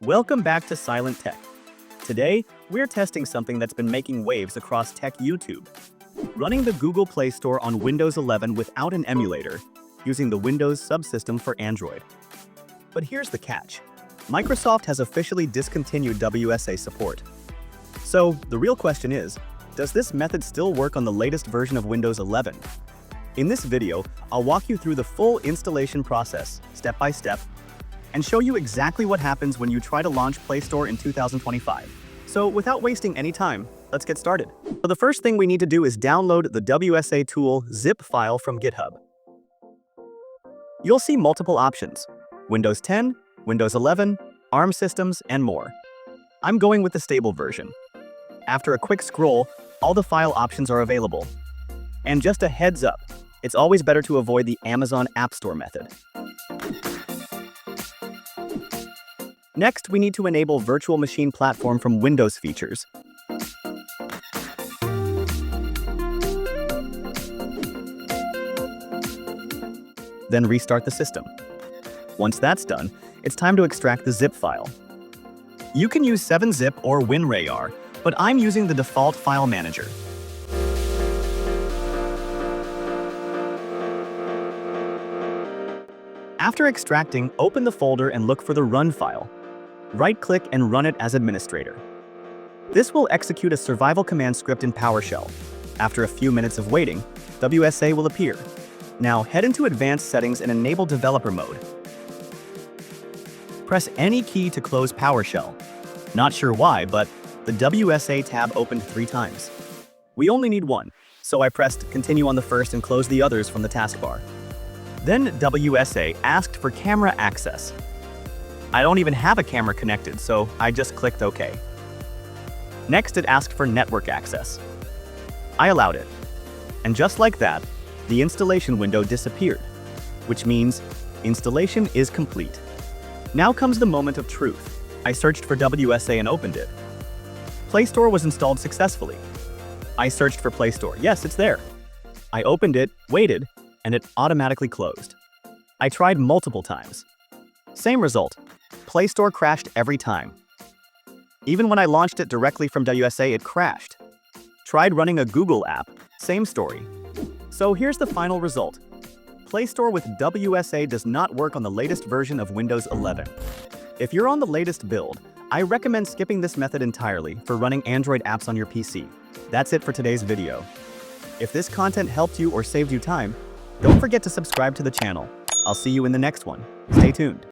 Welcome back to Silent Tech. Today, we're testing something that's been making waves across tech YouTube. Running the Google Play Store on Windows 11 without an emulator, using the Windows subsystem for Android. But here's the catch. Microsoft has officially discontinued WSA support. So, the real question is, does this method still work on the latest version of Windows 11? In this video, I'll walk you through the full installation process, step by step, and show you exactly what happens when you try to launch Play Store in 2025. So without wasting any time, let's get started. So the first thing we need to do is download the WSA tool zip file from GitHub. You'll see multiple options: Windows 10, Windows 11, ARM systems, and more. I'm going with the stable version. After a quick scroll, all the file options are available. And just a heads up, it's always better to avoid the Amazon App Store method. Next, we need to enable Virtual Machine Platform from Windows features. Then restart the system. Once that's done, it's time to extract the zip file. You can use 7-zip or WinRAR, but I'm using the default file manager. After extracting, open the folder and look for the run file. Right-click and run it as administrator. This will execute a survival command script in PowerShell. After a few minutes of waiting, WSA will appear. Now head into Advanced Settings and enable Developer Mode. Press any key to close PowerShell. Not sure why, but the WSA tab opened 3 times. We only need one, so I pressed Continue on the first and closed the others from the taskbar. Then WSA asked for camera access. I don't even have a camera connected, so I just clicked OK. Next, it asked for network access. I allowed it. And just like that, the installation window disappeared, which means installation is complete. Now comes the moment of truth. I searched for WSA and opened it. Play Store was installed successfully. I searched for Play Store. Yes, it's there. I opened it, waited, and it automatically closed. I tried multiple times. Same result. Play Store crashed every time. Even when I launched it directly from WSA, it crashed. Tried running a Google app, same story. So here's the final result. Play Store with WSA does not work on the latest version of Windows 11. If you're on the latest build, I recommend skipping this method entirely for running Android apps on your PC. That's it for today's video. If this content helped you or saved you time, don't forget to subscribe to the channel. I'll see you in the next one. Stay tuned.